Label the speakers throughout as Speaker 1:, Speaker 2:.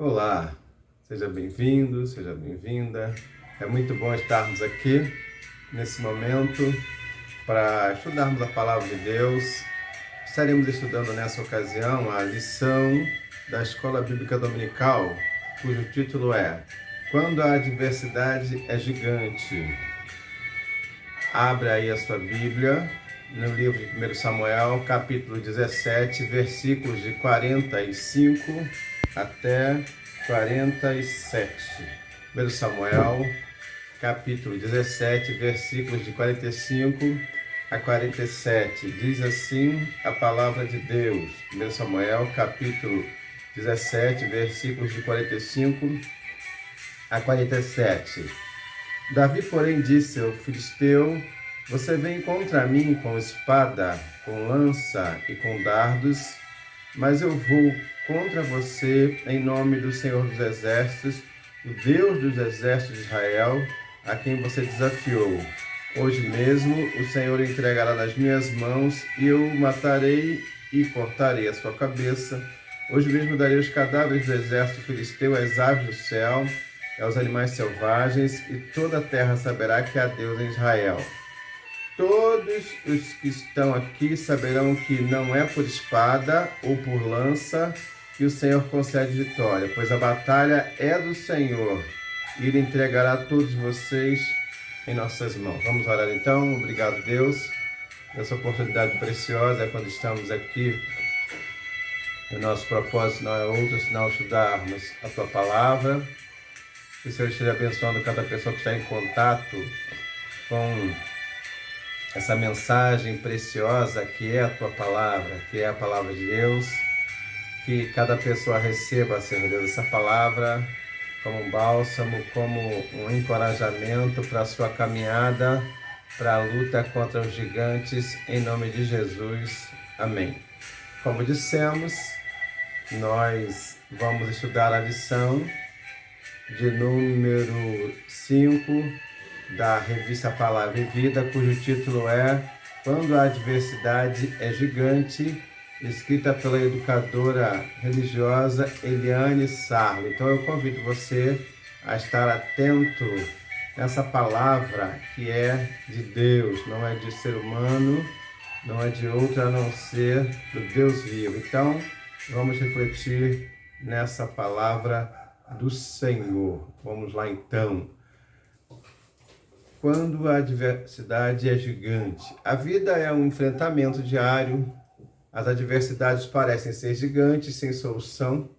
Speaker 1: Olá, seja bem-vindo, seja bem-vinda. É muito bom estarmos aqui nesse momento para estudarmos a Palavra de Deus. Estaremos estudando nessa ocasião a lição da Escola Bíblica Dominical, cujo título é Quando a Adversidade é Gigante. Abra aí a sua Bíblia no livro de 1 Samuel, capítulo 17, versículos de 45 até 47. 1 Samuel, capítulo 17, versículos de 45 a 47. Diz assim a palavra de Deus. 1 Samuel, capítulo 17, versículos de 45 a 47. Davi, porém, disse ao filisteu: Você vem contra mim com espada, com lança e com dardos, mas eu vou contra você em nome do Senhor dos Exércitos, o Deus dos Exércitos de Israel, a quem você desafiou. Hoje mesmo o Senhor entregará nas minhas mãos e eu o matarei e cortarei a sua cabeça. Hoje mesmo darei os cadáveres do exército filisteu às aves do céu, aos animais selvagens, e toda a terra saberá que há Deus em Israel. Todos os que estão aqui saberão que não é por espada ou por lança que o Senhor concede vitória, pois a batalha é do Senhor, e Ele entregará todos vocês em nossas mãos. Vamos orar então. Obrigado, Deus, essa oportunidade preciosa. Quando estamos aqui, o nosso propósito não é outro senão estudarmos a Tua Palavra. Que o Senhor esteja abençoando cada pessoa que está em contato com essa mensagem preciosa que é a Tua Palavra, que é a Palavra de Deus. Que cada pessoa receba, Senhor Deus, essa palavra como um bálsamo, como um encorajamento para a sua caminhada, para a luta contra os gigantes, em nome de Jesus. Amém. Como dissemos, nós vamos estudar a lição de número 5 da revista Palavra e Vida, cujo título é Quando a Adversidade é Gigante, escrita pela educadora religiosa Eliane Sarlo. Então eu convido você a estar atento nessa palavra que é de Deus, não é de ser humano, não é de outro a não ser do Deus vivo. Então vamos refletir nessa palavra do Senhor. Vamos lá então. Quando a adversidade é gigante. A vida é um enfrentamento diário. As adversidades parecem ser gigantes, sem solução.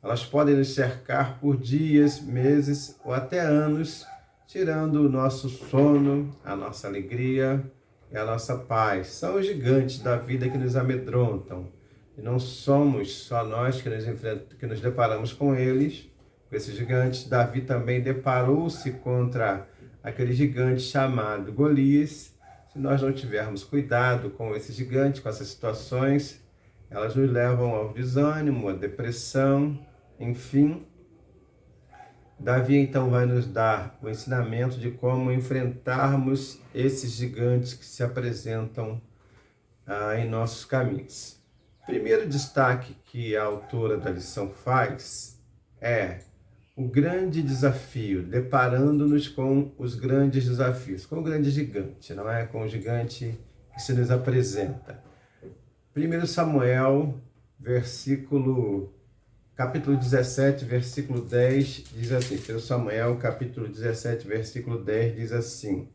Speaker 1: Elas podem nos cercar por dias, meses ou até anos, tirando o nosso sono, a nossa alegria e a nossa paz. São os gigantes da vida que nos amedrontam. E não somos só nós que nos deparamos com eles, com esses gigantes. Davi também deparou-se contra aquele gigante chamado Golias. Se nós não tivermos cuidado com esse gigante, com essas situações, elas nos levam ao desânimo, à depressão, enfim. Davi então vai nos dar o ensinamento de como enfrentarmos esses gigantes que se apresentam em nossos caminhos. O primeiro destaque que a autora da lição faz é o grande desafio, deparando-nos com os grandes desafios, com o grande gigante, não é? Com o gigante que se nos apresenta. 1 Samuel, capítulo 17, versículo 10, diz assim, 1 Samuel, capítulo 17, versículo 10, diz assim,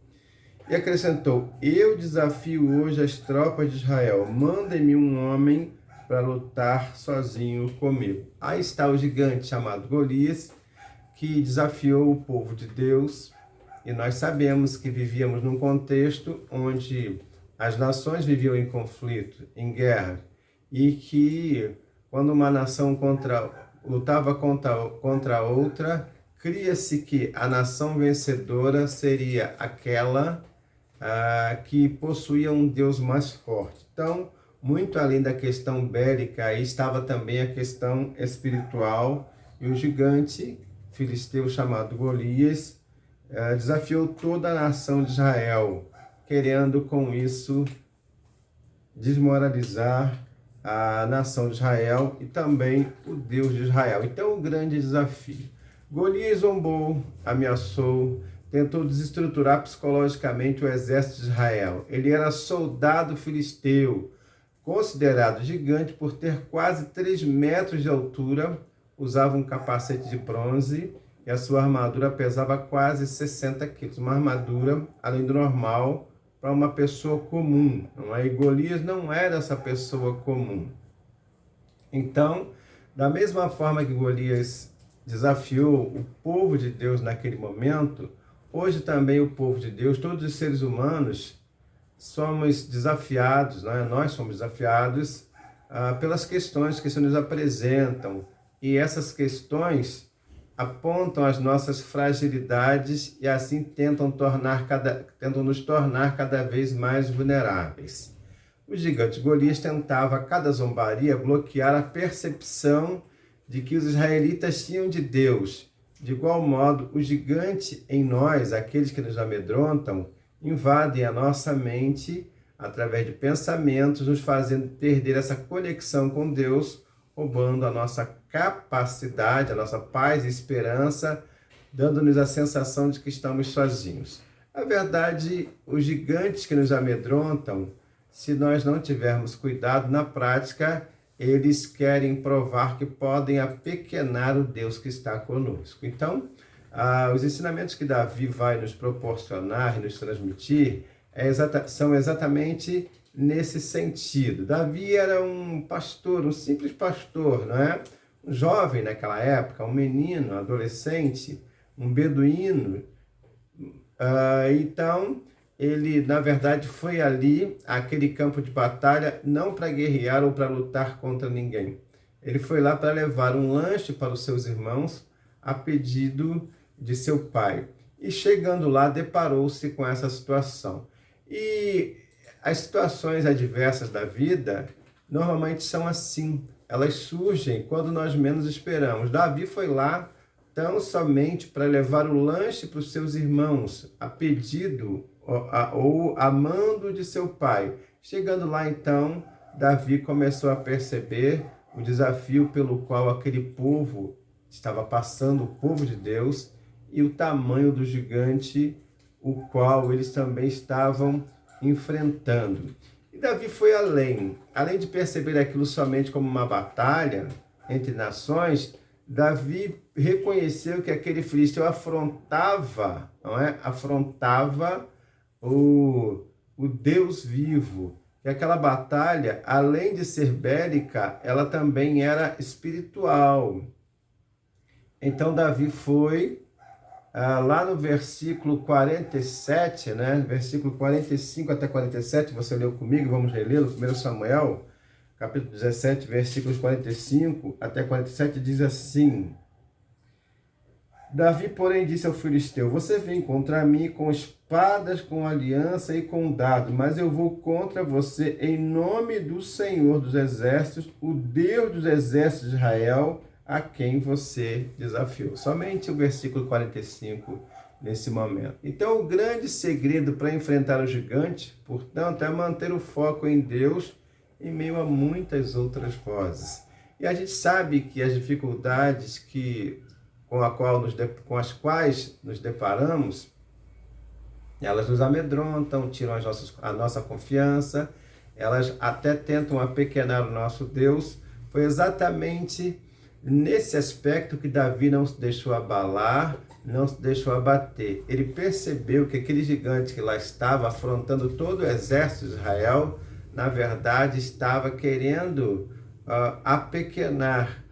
Speaker 1: e acrescentou, eu desafio hoje as tropas de Israel, mandem-me um homem para lutar sozinho comigo. Aí está o gigante chamado Golias, que desafiou o povo de Deus, e nós sabemos que vivíamos num contexto onde as nações viviam em conflito, em guerra, e que quando uma nação lutava contra outra, cria-se que a nação vencedora seria aquela que possuía um Deus mais forte. Então, muito além da questão bélica, aí estava também a questão espiritual, e o gigante filisteu chamado Golias desafiou toda a nação de Israel, querendo com isso desmoralizar a nação de Israel e também o Deus de Israel. Então, o grande desafio. Golias zombou, ameaçou, tentou desestruturar psicologicamente o exército de Israel. Ele era soldado filisteu, considerado gigante por ter quase 3 metros de altura, usava um capacete de bronze e a sua armadura pesava quase 60 quilos. Uma armadura além do normal para uma pessoa comum. Não é? E Golias não era essa pessoa comum. Então, da mesma forma que Golias desafiou o povo de Deus naquele momento, hoje também o povo de Deus, todos os seres humanos, somos desafiados, não é? Nós somos desafiados pelas questões que se nos apresentam. E essas questões apontam as nossas fragilidades e assim tentam nos tornar cada vez mais vulneráveis. O gigante Golias tentava, a cada zombaria, bloquear a percepção de que os israelitas tinham de Deus. De igual modo, o gigante em nós, aqueles que nos amedrontam, invadem a nossa mente através de pensamentos, nos fazendo perder essa conexão com Deus, roubando a nossa capacidade, a nossa paz e esperança, dando-nos a sensação de que estamos sozinhos. Na verdade, os gigantes que nos amedrontam, se nós não tivermos cuidado, na prática, eles querem provar que podem apequenar o Deus que está conosco. Então, os ensinamentos que Davi vai nos proporcionar e nos transmitir são exatamente nesse sentido. Davi era um pastor, um simples pastor, não é? Um jovem naquela época, um menino, um adolescente, um beduíno. Então, ele, na verdade, foi ali, àquele campo de batalha, não para guerrear ou para lutar contra ninguém. Ele foi lá para levar um lanche para os seus irmãos, a pedido de seu pai. E chegando lá, deparou-se com essa situação. E as situações adversas da vida, normalmente são assim. Elas surgem quando nós menos esperamos. Davi foi lá tão somente para levar o lanche para os seus irmãos, a pedido ou a mando de seu pai. Chegando lá, então, Davi começou a perceber o desafio pelo qual aquele povo estava passando, o povo de Deus, e o tamanho do gigante, o qual eles também estavam enfrentando. E Davi foi além de perceber aquilo somente como uma batalha entre nações. Davi reconheceu que aquele filisteu afrontava, não é? Afrontava o Deus vivo. Que aquela batalha, além de ser bélica, ela também era espiritual. Então Davi foi lá no versículo 47, né? Versículo 45 até 47, você leu comigo, vamos relê-lo, 1 Samuel, capítulo 17, versículos 45 até 47, diz assim: Davi, porém, disse ao filisteu: você vem contra mim com espadas, com aliança e com dardo, mas eu vou contra você em nome do Senhor dos Exércitos, o Deus dos Exércitos de Israel, a quem você desafiou. Somente o versículo 45 nesse momento. Então, o grande segredo para enfrentar o gigante, portanto, é manter o foco em Deus em meio a muitas outras vozes. E a gente sabe que as dificuldades com as quais nos deparamos, elas nos amedrontam, tiram a nossa confiança, elas até tentam apequenar o nosso Deus. Foi exatamente nesse aspecto que Davi não se deixou abalar, não se deixou abater. Ele percebeu que aquele gigante que lá estava afrontando todo o exército de Israel, na verdade, estava querendo apequenar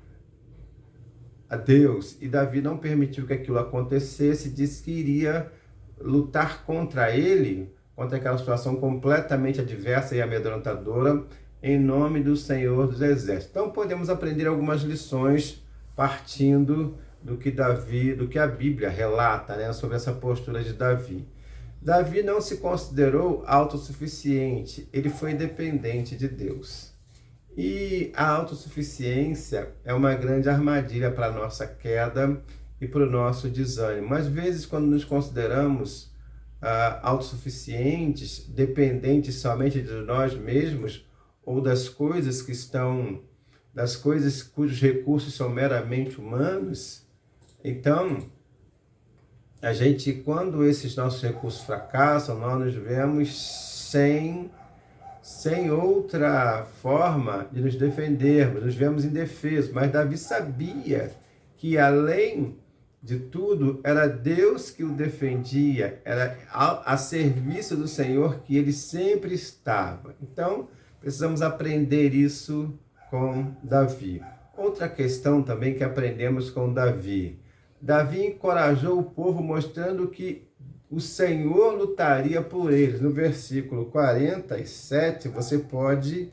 Speaker 1: a Deus. E Davi não permitiu que aquilo acontecesse, disse que iria lutar contra ele, contra aquela situação completamente adversa e amedrontadora, em nome do Senhor dos Exércitos. Então podemos aprender algumas lições partindo do que a Bíblia relata, né, sobre essa postura de Davi. Davi não se considerou autossuficiente, ele foi dependente de Deus. E a autossuficiência é uma grande armadilha para a nossa queda e para o nosso desânimo. Às vezes, quando nos consideramos autossuficientes, dependentes somente de nós mesmos, ou das coisas cujos recursos são meramente humanos, então, quando esses nossos recursos fracassam, nós nos vemos sem outra forma de nos defendermos, nos vemos indefesos. Mas Davi sabia que, além de tudo, era Deus que o defendia, era a serviço do Senhor que ele sempre estava. Então, precisamos aprender isso com Davi. Outra questão também que aprendemos com Davi. Davi encorajou o povo mostrando que o Senhor lutaria por eles. No versículo 47, você pode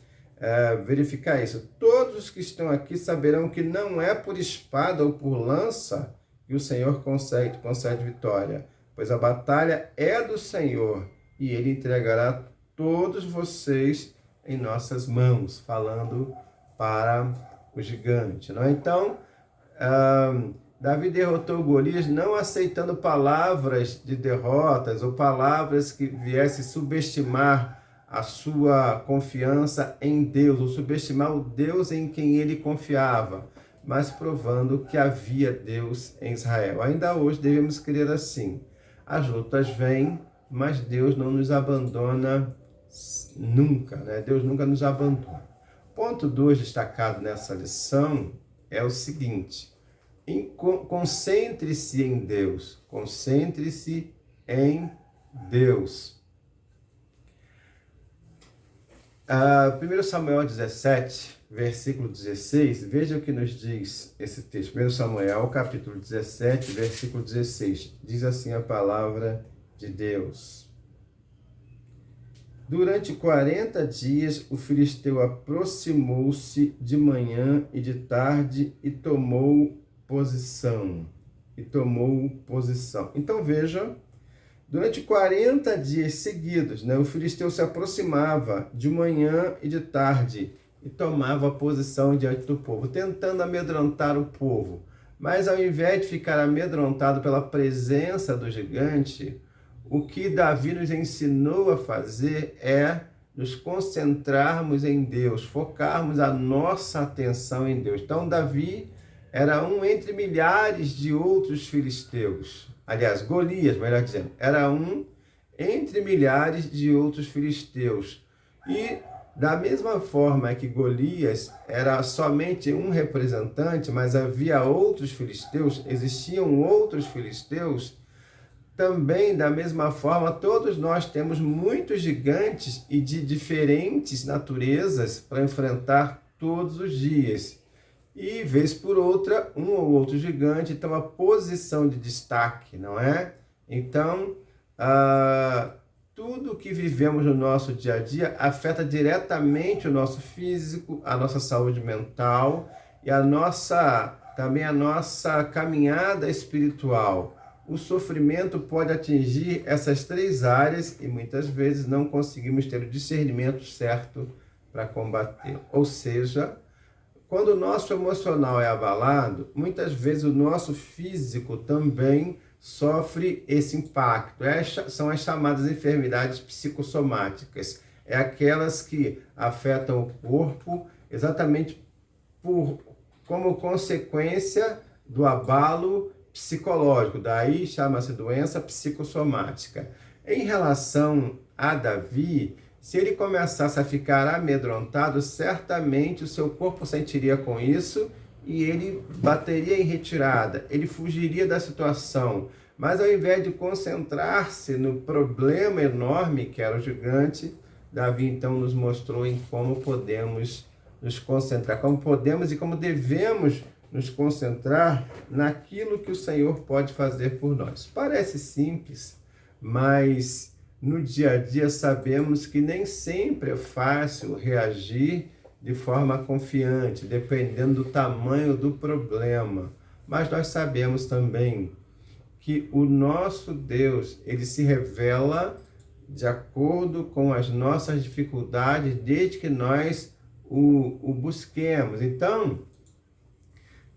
Speaker 1: verificar isso. Todos os que estão aqui saberão que não é por espada ou por lança que o Senhor concede vitória, pois a batalha é do Senhor e ele entregará todos vocês em nossas mãos, falando para o gigante. Não é? Então, Davi derrotou Golias não aceitando palavras de derrotas ou palavras que viessem subestimar a sua confiança em Deus, ou subestimar o Deus em quem ele confiava, mas provando que havia Deus em Israel. Ainda hoje devemos crer assim. As lutas vêm, mas Deus não nos abandona nunca, né? Deus nunca nos abandona. Ponto 2 destacado nessa lição é o seguinte: concentre-se em Deus. Concentre-se em Deus. 1 Samuel 17, versículo 16, veja o que nos diz esse texto. 1 Samuel, capítulo 17, versículo 16. Diz assim a palavra de Deus: Durante 40 dias o filisteu aproximou-se de manhã e de tarde e tomou posição. Então veja, durante 40 dias seguidos, né, o filisteu se aproximava de manhã e de tarde e tomava posição diante do povo, tentando amedrontar o povo. Mas ao invés de ficar amedrontado pela presença do gigante, o que Davi nos ensinou a fazer é nos concentrarmos em Deus, focarmos a nossa atenção em Deus. Então, Davi era um entre milhares de outros filisteus. Aliás, Golias, melhor dizendo, era um entre milhares de outros filisteus. E da mesma forma que Golias era somente um representante, mas havia outros filisteus, existiam outros filisteus, também, da mesma forma, todos nós temos muitos gigantes e de diferentes naturezas para enfrentar todos os dias. E, vez por outra, um ou outro gigante toma posição de destaque, não é? Então, tudo que vivemos no nosso dia a dia afeta diretamente o nosso físico, a nossa saúde mental e também a nossa caminhada espiritual. O sofrimento pode atingir essas três áreas e muitas vezes não conseguimos ter o discernimento certo para combater. Ou seja, quando o nosso emocional é abalado, muitas vezes o nosso físico também sofre esse impacto. São as chamadas enfermidades psicossomáticas. É aquelas que afetam o corpo exatamente como consequência do abalo psicológico, daí chama-se doença psicossomática. Em relação a Davi, se ele começasse a ficar amedrontado, certamente o seu corpo sentiria com isso e ele bateria em retirada, ele fugiria da situação. Mas ao invés de concentrar-se no problema enorme que era o gigante, Davi então nos mostrou em como podemos nos concentrar, como podemos e como devemos nos concentrar naquilo que o Senhor pode fazer por nós. Parece simples, mas no dia a dia sabemos que nem sempre é fácil reagir de forma confiante, dependendo do tamanho do problema. Mas nós sabemos também que o nosso Deus, ele se revela de acordo com as nossas dificuldades, desde que nós o busquemos. Então,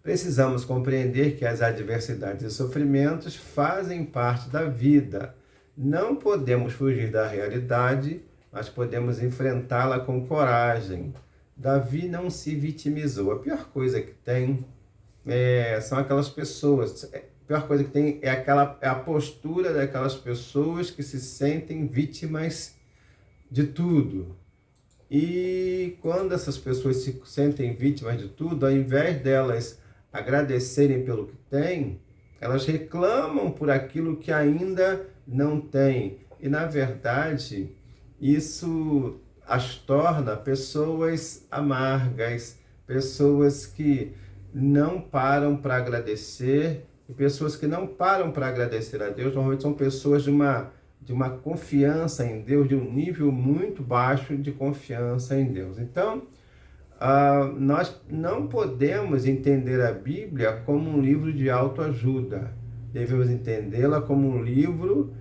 Speaker 1: precisamos compreender que as adversidades e sofrimentos fazem parte da vida. Não podemos fugir da realidade, nós podemos enfrentá-la com coragem. Davi não se vitimizou. A pior coisa que tem são aquelas pessoas. A pior coisa que tem é a postura daquelas pessoas que se sentem vítimas de tudo. E quando essas pessoas se sentem vítimas de tudo, ao invés delas agradecerem pelo que têm, elas reclamam por aquilo que ainda não têm. E, na verdade, isso as torna pessoas amargas, pessoas que não param para agradecer, e pessoas que não param para agradecer a Deus, normalmente são pessoas de uma confiança em Deus, de um nível muito baixo de confiança em Deus. Então, nós não podemos entender a Bíblia como um livro de autoajuda. Devemos entendê-la como um livro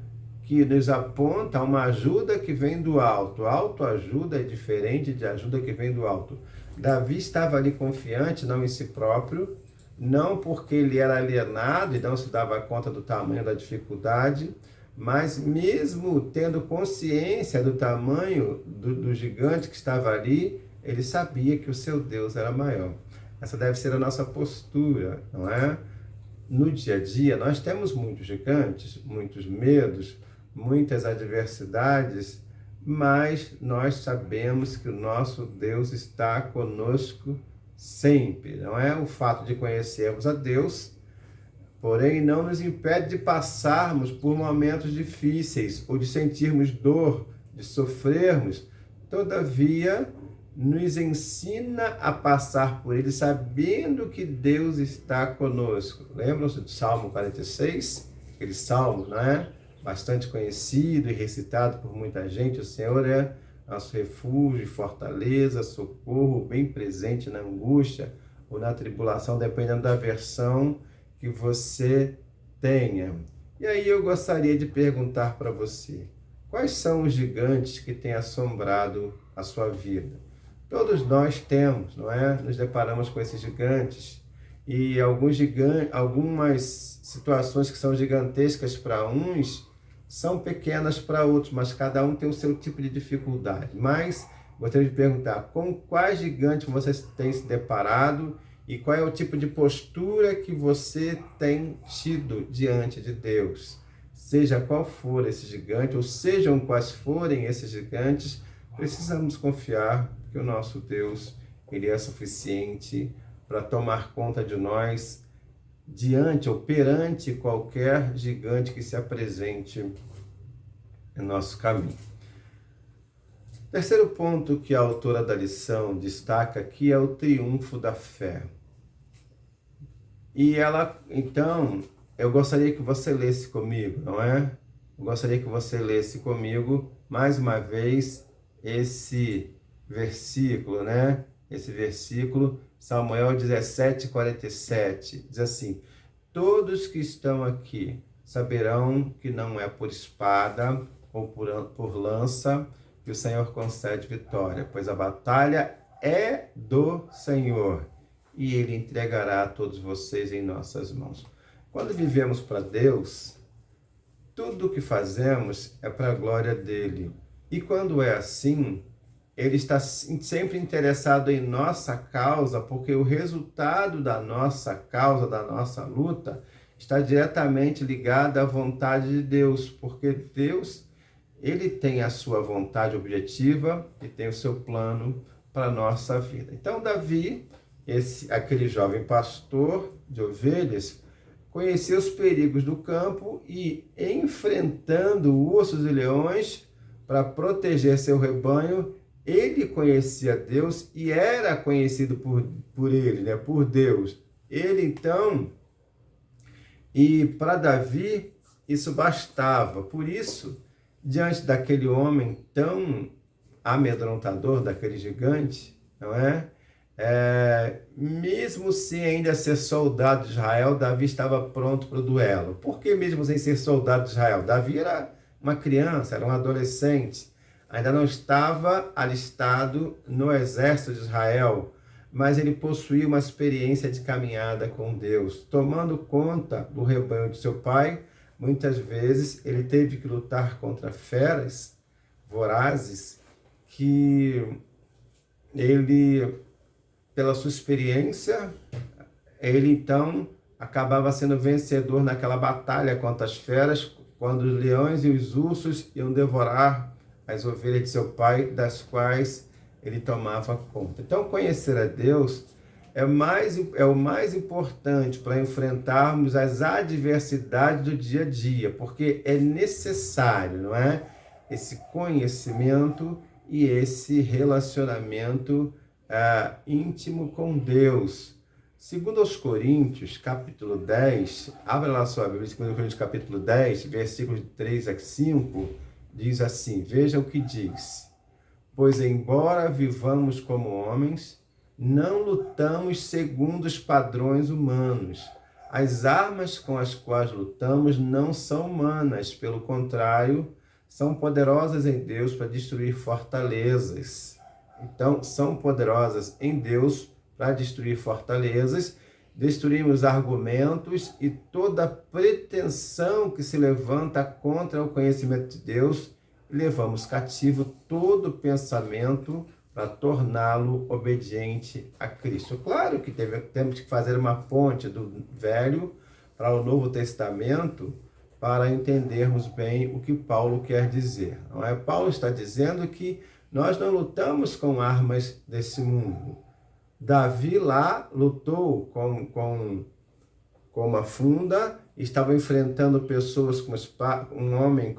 Speaker 1: que nos aponta uma ajuda que vem do alto. Autoajuda é diferente de ajuda que vem do alto. Davi estava ali confiante, não em si próprio, não porque ele era alienado e não se dava conta do tamanho da dificuldade, mas mesmo tendo consciência do tamanho do gigante que estava ali, ele sabia que o seu Deus era maior. Essa deve ser a nossa postura, não é? No dia a dia, nós temos muitos gigantes, muitos medos, muitas adversidades, mas nós sabemos que o nosso Deus está conosco sempre. Não é o fato de conhecermos a Deus, porém não nos impede de passarmos por momentos difíceis ou de sentirmos dor, de sofrermos. Todavia, nos ensina a passar por ele sabendo que Deus está conosco. Lembram-se do Salmo 46? Aquele salmo, não é? Bastante conhecido e recitado por muita gente. O Senhor é nosso refúgio, fortaleza, socorro, bem presente na angústia ou na tribulação, dependendo da versão que você tenha. E aí eu gostaria de perguntar para você, quais são os gigantes que têm assombrado a sua vida? Todos nós temos, não é? Nos deparamos com esses gigantes e algumas situações que são gigantescas para uns são pequenas para outros, mas cada um tem o seu tipo de dificuldade. Mas gostaria de perguntar, com quais gigantes você tem se deparado e qual é o tipo de postura que você tem tido diante de Deus? Seja qual for esse gigante, ou sejam quais forem esses gigantes, precisamos confiar que o nosso Deus, ele é suficiente para tomar conta de nós diante ou perante qualquer gigante que se apresente em nosso caminho. Terceiro ponto que a autora da lição destaca aqui é o triunfo da fé. E então, eu gostaria que você lesse comigo, não é? Eu gostaria que você lesse comigo, mais uma vez, esse versículo, né? Esse versículo, Samuel 17:47, diz assim: todos que estão aqui saberão que não é por espada ou por lança que o Senhor concede vitória, pois a batalha é do Senhor e Ele entregará a todos vocês em nossas mãos. Quando vivemos para Deus, tudo o que fazemos é para a glória dEle. E quando é assim, Ele está sempre interessado em nossa causa, porque o resultado da nossa causa, da nossa luta, está diretamente ligado à vontade de Deus, porque Deus, Ele tem a sua vontade objetiva e tem o seu plano para a nossa vida. Então, Davi, aquele jovem pastor de ovelhas, conhecia os perigos do campo e, enfrentando ursos e leões para proteger seu rebanho, ele conhecia Deus e era conhecido por ele, né? Por Deus. Ele, então, e para Davi, isso bastava. Por isso, diante daquele homem tão amedrontador, daquele gigante, não é? Mesmo sem ainda ser soldado de Israel, Davi estava pronto para o duelo. Por que mesmo sem ser soldado de Israel? Davi era uma criança, era um adolescente, ainda não estava alistado no exército de Israel, mas ele possuía uma experiência de caminhada com Deus. Tomando conta do rebanho de seu pai, muitas vezes ele teve que lutar contra feras vorazes que ele, pela sua experiência, ele então acabava sendo vencedor naquela batalha contra as feras, quando os leões e os ursos iam devorar as ovelhas de seu pai, das quais ele tomava conta. Então, conhecer a Deus é o mais importante para enfrentarmos as adversidades do dia a dia, porque é necessário, não é? Esse conhecimento e esse relacionamento íntimo com Deus. Segundo aos Coríntios, capítulo 10, abra lá sua Bíblia, segundo Coríntios, capítulo 10, versículos 3 a 5, diz assim, veja o que diz. Pois embora vivamos como homens, não lutamos segundo os padrões humanos. As armas com as quais lutamos não são humanas, pelo contrário, são poderosas em Deus para destruir fortalezas. Então, são poderosas em Deus para destruir fortalezas, destruímos argumentos e toda pretensão que se levanta contra o conhecimento de Deus, e levamos cativo todo pensamento para torná-lo obediente a Cristo. Claro que temos que fazer uma ponte do Velho para o Novo Testamento para entendermos bem o que Paulo quer dizer. Não é? Paulo está dizendo que nós não lutamos com armas desse mundo. Davi lá lutou com uma funda, estava enfrentando pessoas um homem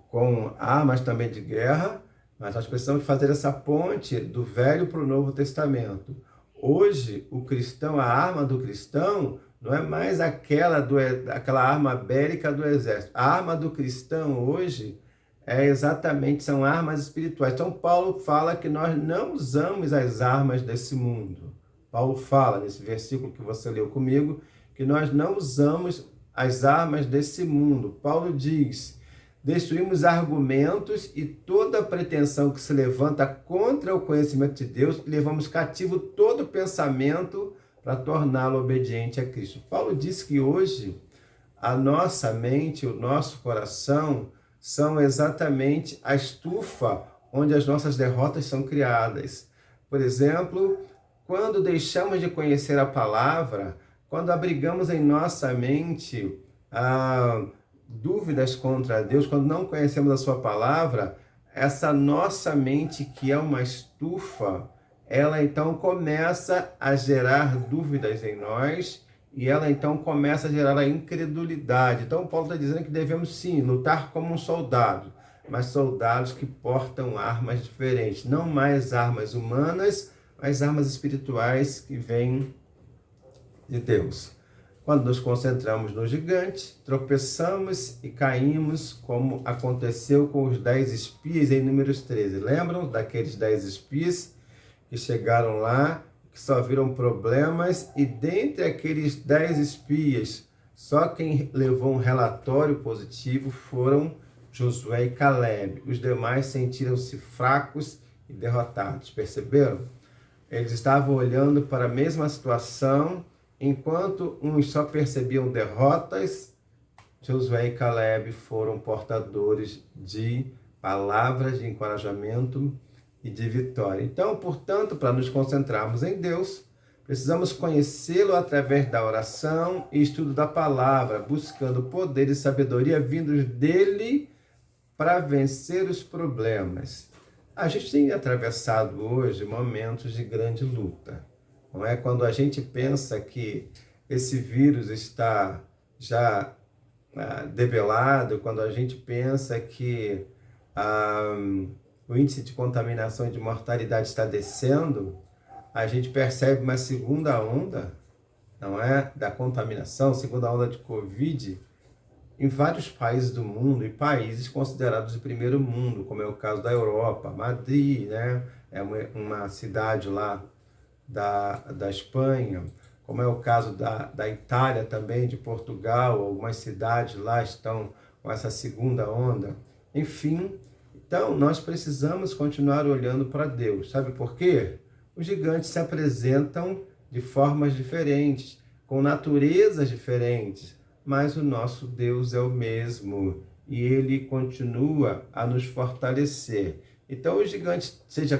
Speaker 1: com armas também de guerra, mas nós precisamos fazer essa ponte do Velho para o Novo Testamento. Hoje, o cristão, a arma do cristão, não é mais aquela arma bélica do exército. A arma do cristão hoje são armas espirituais. Então, Paulo fala que nós não usamos as armas desse mundo. Paulo fala, nesse versículo que você leu comigo, que nós não usamos as armas desse mundo. Paulo diz, destruímos argumentos e toda pretensão que se levanta contra o conhecimento de Deus, e levamos cativo todo pensamento para torná-lo obediente a Cristo. Paulo diz que hoje a nossa mente, o nosso coração, são exatamente a estufa onde as nossas derrotas são criadas. Por exemplo, quando deixamos de conhecer a palavra, quando abrigamos em nossa mente dúvidas contra Deus, quando não conhecemos a sua palavra, essa nossa mente, que é uma estufa, ela então começa a gerar dúvidas em nós, e ela então começa a gerar a incredulidade. Então Paulo está dizendo que devemos sim lutar como um soldado, mas soldados que portam armas diferentes, não mais armas humanas, mas armas espirituais que vêm de Deus. Quando nos concentramos no gigante, tropeçamos e caímos, como aconteceu com os 10 espias em Números 13. Lembram daqueles 10 espias que chegaram lá, que só viram problemas, e dentre aqueles 10 espias, só quem levou um relatório positivo foram Josué e Caleb. Os demais sentiram-se fracos e derrotados. Perceberam? Eles estavam olhando para a mesma situação. Enquanto uns só percebiam derrotas, Josué e Caleb foram portadores de palavras de encorajamento e de vitória. Então, portanto, para nos concentrarmos em Deus, precisamos conhecê-lo através da oração e estudo da palavra, buscando poder e sabedoria vindos dele para vencer os problemas. A gente tem atravessado hoje momentos de grande luta. Não é? Quando a gente pensa que esse vírus está já debelado, quando a gente pensa que o índice de contaminação e de mortalidade está descendo, a gente percebe uma segunda onda, não é, da contaminação, segunda onda de Covid, em vários países do mundo, e países considerados de primeiro mundo, como é o caso da Europa. Madrid, né, é uma cidade lá da Espanha, como é o caso da Itália também, de Portugal, algumas cidades lá estão com essa segunda onda. Enfim, então nós precisamos continuar olhando para Deus. Sabe por quê? Os gigantes se apresentam de formas diferentes, com naturezas diferentes, mas o nosso Deus é o mesmo. e ele continua a nos fortalecer. Então, o gigante, seja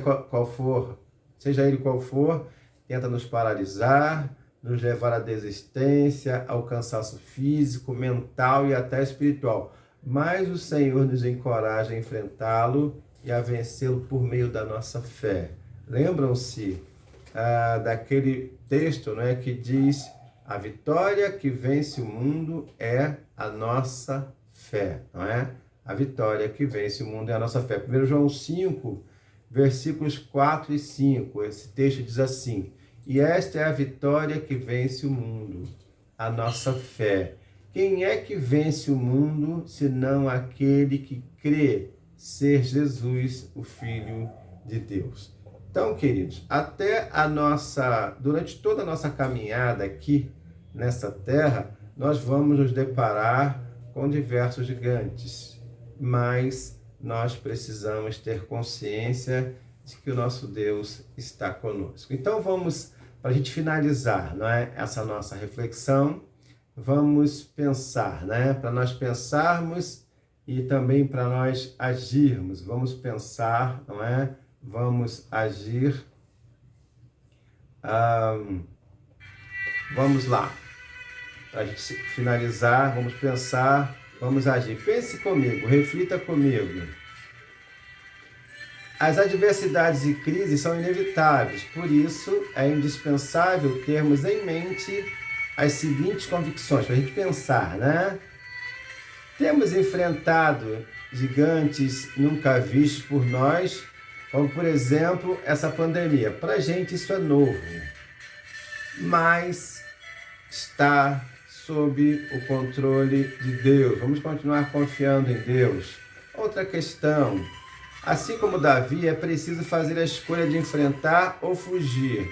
Speaker 1: ele qual for, tenta nos paralisar, nos levar à desistência, ao cansaço físico, mental e até espiritual. Mas o Senhor nos encoraja a enfrentá-lo e a vencê-lo por meio da nossa fé. Lembram-se daquele texto, né, que diz: a vitória que vence o mundo é a nossa fé, não é? A vitória que vence o mundo é a nossa fé. 1 João 5, versículos 4 e 5, esse texto diz assim: e esta é a vitória que vence o mundo, a nossa fé. Quem é que vence o mundo, senão aquele que crê ser Jesus, o Filho de Deus? Então, queridos, durante toda a nossa caminhada aqui nessa terra, nós vamos nos deparar com diversos gigantes, mas nós precisamos ter consciência de que o nosso Deus está conosco. Então, vamos, para a gente finalizar, não é, essa nossa reflexão, vamos pensar, né? Para nós pensarmos e também para nós agirmos. Vamos pensar, não é? Vamos agir. Vamos lá. Para a gente finalizar, vamos pensar, vamos agir. Pense comigo, reflita comigo. As adversidades e crises são inevitáveis, por isso é indispensável termos em mente as seguintes convicções, para a gente pensar, né? Temos enfrentado gigantes nunca vistos por nós, como, por exemplo, essa pandemia. Para a gente isso é novo, mas está sob o controle de Deus. Vamos continuar confiando em Deus. Outra questão: assim como Davi, é preciso fazer a escolha de enfrentar ou fugir.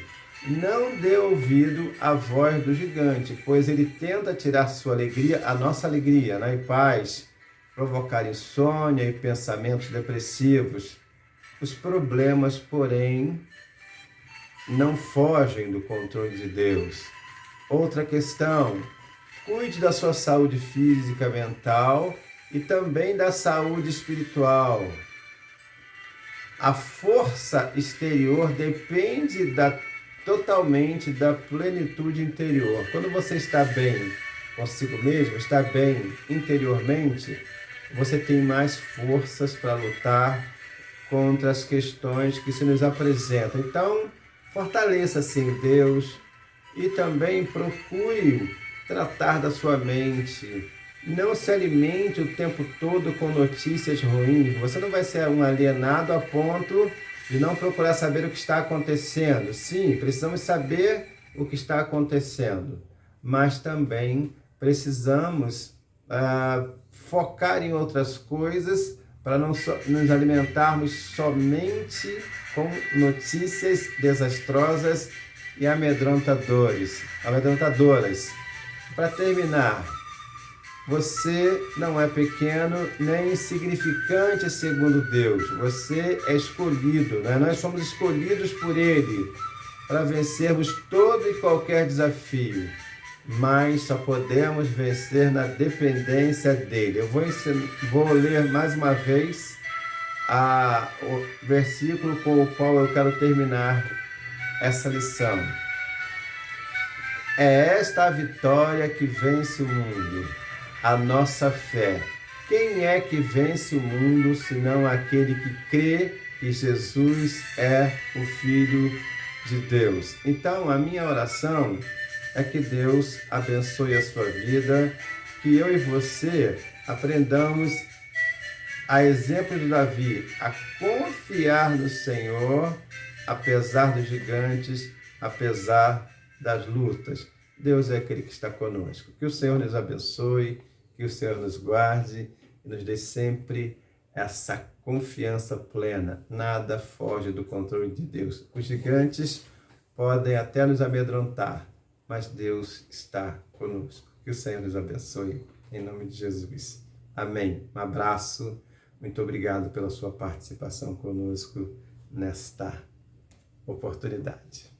Speaker 1: Não dê ouvido à voz do gigante, pois ele tenta tirar sua alegria, a nossa alegria, né, e paz, provocar insônia e pensamentos depressivos. Os problemas, porém, não fogem do controle de Deus. Outra questão: cuide da sua saúde física, mental e também da saúde espiritual. A força exterior depende totalmente da plenitude interior. Quando você está bem consigo mesmo, está bem interiormente, você tem mais forças para lutar contra as questões que se nos apresentam. Então, fortaleça-se em Deus e também procure tratar da sua mente. Não se alimente o tempo todo com notícias ruins. Você não vai ser um alienado a ponto de não procurar saber o que está acontecendo. Sim, precisamos saber o que está acontecendo, mas também precisamos focar em outras coisas para não nos alimentarmos somente com notícias desastrosas e amedrontadoras. Para terminar, você não é pequeno nem insignificante segundo Deus. Você é escolhido, né? Nós somos escolhidos por Ele para vencermos todo e qualquer desafio. Mas só podemos vencer na dependência dEle. Eu vou ler mais uma vez o versículo com o qual eu quero terminar essa lição. É esta a vitória que vence o mundo, a nossa fé. Quem é que vence o mundo, senão aquele que crê que Jesus é o Filho de Deus? Então, a minha oração é que Deus abençoe a sua vida, que eu e você aprendamos, a exemplo de Davi, a confiar no Senhor, apesar dos gigantes, apesar das lutas. Deus é aquele que está conosco. Que o Senhor nos abençoe, que o Senhor nos guarde e nos dê sempre essa confiança plena. Nada foge do controle de Deus. Os gigantes podem até nos amedrontar, mas Deus está conosco. Que o Senhor nos abençoe, em nome de Jesus. Amém. Um abraço. Muito obrigado pela sua participação conosco nesta oportunidade.